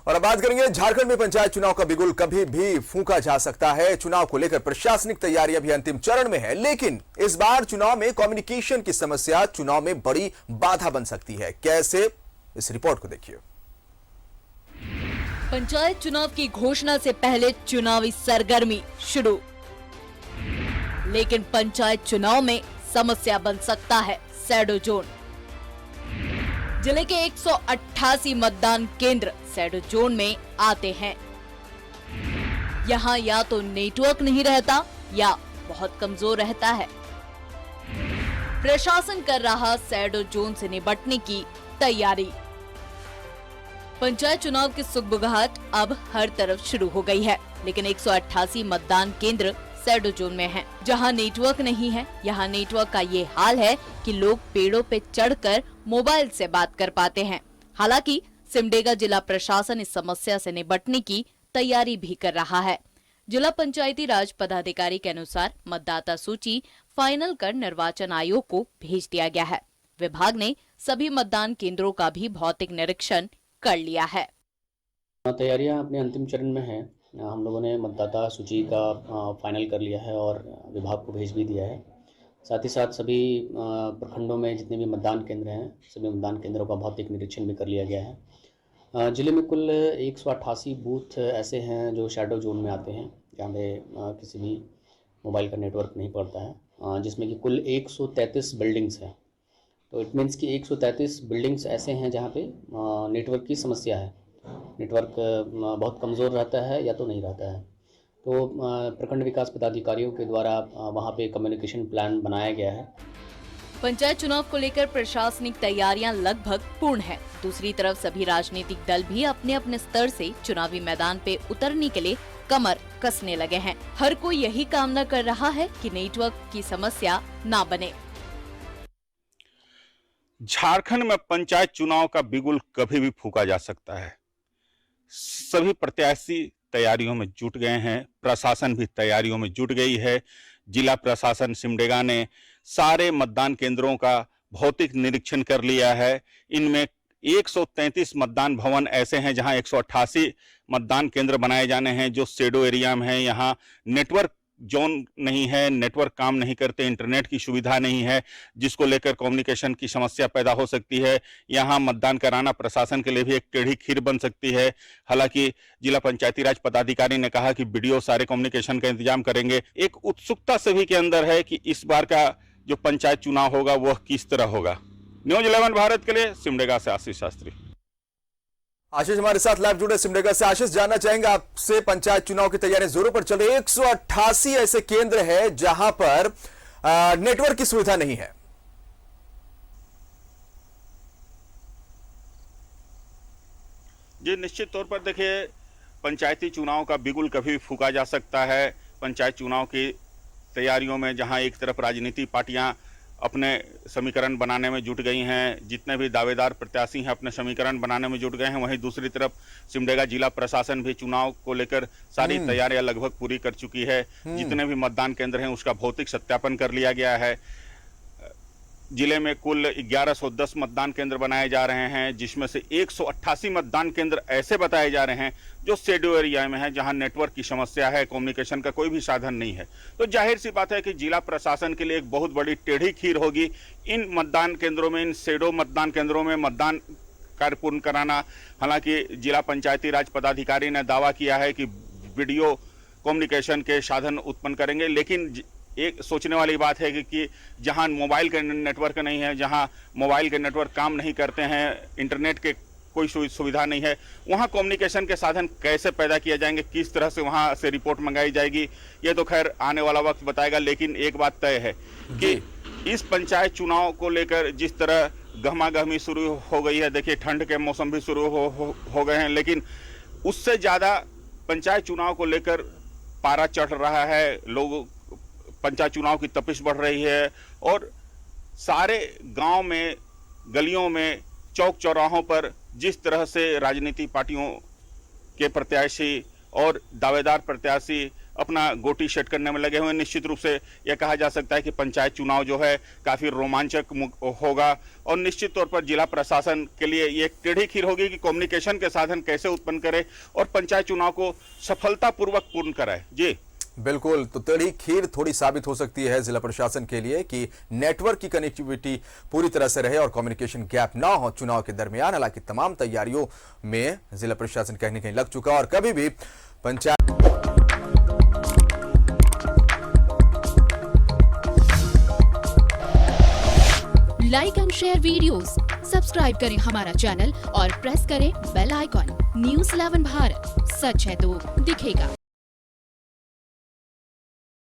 और अब बात करेंगे झारखंड में पंचायत चुनाव का बिगुल कभी भी फूंका जा सकता है। चुनाव को लेकर प्रशासनिक तैयारियां भी अंतिम चरण में है, लेकिन इस बार चुनाव में कम्युनिकेशन की समस्या चुनाव में बड़ी बाधा बन सकती है। कैसे, इस रिपोर्ट को देखिए। पंचायत चुनाव की घोषणा से पहले चुनावी सरगर्मी शुरू, लेकिन पंचायत चुनाव में समस्या बन सकता है शैडो जोन। जिले के 188 मतदान केंद्र शैडो जोन में आते हैं। यहाँ या तो नेटवर्क नहीं रहता या बहुत कमजोर रहता है। प्रशासन कर रहा शैडो जोन से निपटने की तैयारी। पंचायत चुनाव की सुगबुगाहट अब हर तरफ शुरू हो गई है, लेकिन 188 मतदान केंद्र शैडो जोन में हैं, जहां नेटवर्क नहीं है। यहां नेटवर्क का ये हाल है कि लोग पेड़ों पे चढ़कर मोबाइल से बात कर पाते हैं। हालांकि सिमडेगा जिला प्रशासन इस समस्या से निपटने की तैयारी भी कर रहा है। जिला पंचायती राज पदाधिकारी के अनुसार मतदाता सूची फाइनल कर निर्वाचन आयोग को भेज दिया गया है। विभाग ने सभी मतदान केंद्रों का भी भौतिक निरीक्षण कर लिया है। तैयारियां अपने अंतिम चरण में हैं। हम लोगों ने मतदाता सूची का फाइनल कर लिया है और विभाग को भेज भी दिया है। साथ ही साथ सभी प्रखंडों में जितने भी मतदान केंद्र हैं, सभी मतदान केंद्रों का भौतिक निरीक्षण भी कर लिया गया है। जिले में कुल 188 बूथ ऐसे हैं जो शैडो जोन में आते हैं, जहाँ पे किसी भी मोबाइल का नेटवर्क नहीं पड़ता है, जिसमें कि कुल 133 बिल्डिंग्स हैं। तो इट मीन्स कि 133 बिल्डिंग्स ऐसे हैं जहाँ पे नेटवर्क की समस्या है। नेटवर्क बहुत कमज़ोर रहता है या तो नहीं रहता है। तो प्रखंड विकास पदाधिकारियों के द्वारा वहाँ पे कम्युनिकेशन प्लान बनाया गया है। पंचायत चुनाव को लेकर प्रशासनिक तैयारियां लगभग पूर्ण है। दूसरी तरफ सभी राजनीतिक दल भी अपने अपने स्तर से चुनावी मैदान पे उतरने के लिए कमर कसने लगे हैं। हर कोई यही कामना कर रहा है कि नेटवर्क की समस्या ना बने। झारखंड में पंचायत चुनाव का बिगुल कभी भी फूंका जा सकता है। सभी प्रत्याशी तैयारियों में जुट गए हैं, प्रशासन भी तैयारियों में जुट गई है। जिला प्रशासन सिमडेगा ने सारे मतदान केंद्रों का भौतिक निरीक्षण कर लिया है। इनमें 133 मतदान भवन ऐसे हैं जहां 188 मतदान केंद्र बनाए जाने हैं जो शैडो एरिया में हैं। यहां नेटवर्क जोन नहीं है, नेटवर्क काम नहीं करते, इंटरनेट की सुविधा नहीं है, जिसको लेकर कम्युनिकेशन की समस्या पैदा हो सकती है। यहाँ मतदान कराना प्रशासन के लिए भी एक टेढ़ी खीर बन सकती है। हालांकि जिला पंचायती राज पदाधिकारी ने कहा कि बीडीओ सारे कम्युनिकेशन का इंतजाम करेंगे। एक उत्सुकता सभी के अंदर है कि इस बार का जो पंचायत चुनाव होगा वह किस तरह होगा। न्यूज 11 भारत के लिए सिमडेगा से आशीष शास्त्री। आशीष हमारे साथ लाइव जुड़े सिमडेगा से। आशीष, जानना चाहेंगे आपसे, पंचायत चुनाव की तैयारियां जोरों पर चल रही है। 188 ऐसे केंद्र हैं जहां पर नेटवर्क की सुविधा नहीं है। जी, निश्चित तौर पर देखिए, पंचायती चुनाव का बिगुल कभी फूंका जा सकता है। पंचायत चुनाव की तैयारियों में जहां एक तरफ राजनीतिक पार्टियां अपने समीकरण बनाने में जुट गई हैं, जितने भी दावेदार प्रत्याशी हैं अपने समीकरण बनाने में जुट गए हैं, वहीं दूसरी तरफ सिमडेगा जिला प्रशासन भी चुनाव को लेकर सारी तैयारियां लगभग पूरी कर चुकी है। जितने भी मतदान केंद्र हैं उसका भौतिक सत्यापन कर लिया गया है। जिले में कुल 1110 मतदान केंद्र बनाए जा रहे हैं, जिसमें से 188 मतदान केंद्र ऐसे बताए जा रहे हैं जो शैडो एरिया में है, जहां नेटवर्क की समस्या है, कम्युनिकेशन का कोई भी साधन नहीं है। तो जाहिर सी बात है कि जिला प्रशासन के लिए एक बहुत बड़ी टेढ़ी खीर होगी इन मतदान केंद्रों में, इन शैडो मतदान केंद्रों में मतदान कार्य पूर्ण कराना। हालांकि जिला पंचायती राज पदाधिकारी ने दावा किया है कि वीडियो कम्युनिकेशन के साधन उत्पन्न करेंगे, लेकिन एक सोचने वाली बात है कि जहां मोबाइल के नेटवर्क नहीं है, जहां मोबाइल के नेटवर्क काम नहीं करते हैं, इंटरनेट के कोई सुविधा नहीं है, वहां कम्युनिकेशन के साधन कैसे पैदा किए जाएंगे, किस तरह से वहां से रिपोर्ट मंगाई जाएगी, ये तो खैर आने वाला वक्त बताएगा। लेकिन एक बात तय है कि इस पंचायत चुनाव को लेकर जिस तरह गहमागहमी शुरू हो गई है, देखिए ठंड के मौसम भी शुरू हो गए हैं, लेकिन उससे ज़्यादा पंचायत चुनाव को लेकर पारा चढ़ रहा है। लोग पंचायत चुनाव की तपिश बढ़ रही है और सारे गांव में, गलियों में, चौक चौराहों पर जिस तरह से राजनीतिक पार्टियों के प्रत्याशी और दावेदार प्रत्याशी अपना गोटी सेट करने में लगे हुए हैं। निश्चित रूप से यह कहा जा सकता है कि पंचायत चुनाव जो है काफ़ी रोमांचक होगा और निश्चित तौर पर जिला प्रशासन के लिए ये एक टेढ़ी खीर होगी कि कम्युनिकेशन के साधन कैसे उत्पन्न करे और पंचायत चुनाव को सफलतापूर्वक पूर्ण कराए। जी बिल्कुल, तो टेढ़ी खीर थोड़ी साबित हो सकती है जिला प्रशासन के लिए कि नेटवर्क की कनेक्टिविटी पूरी तरह से रहे और कम्युनिकेशन गैप ना हो चुनाव के दरमियान। हालांकि तमाम तैयारियों में जिला प्रशासन कहीं न कहीं लग चुका और कभी भी panchayat like and share videos, subscribe करें हमारा चैनल और प्रेस करें बेल आइकॉन। News 11 भारत, सच है तो दिखेगा।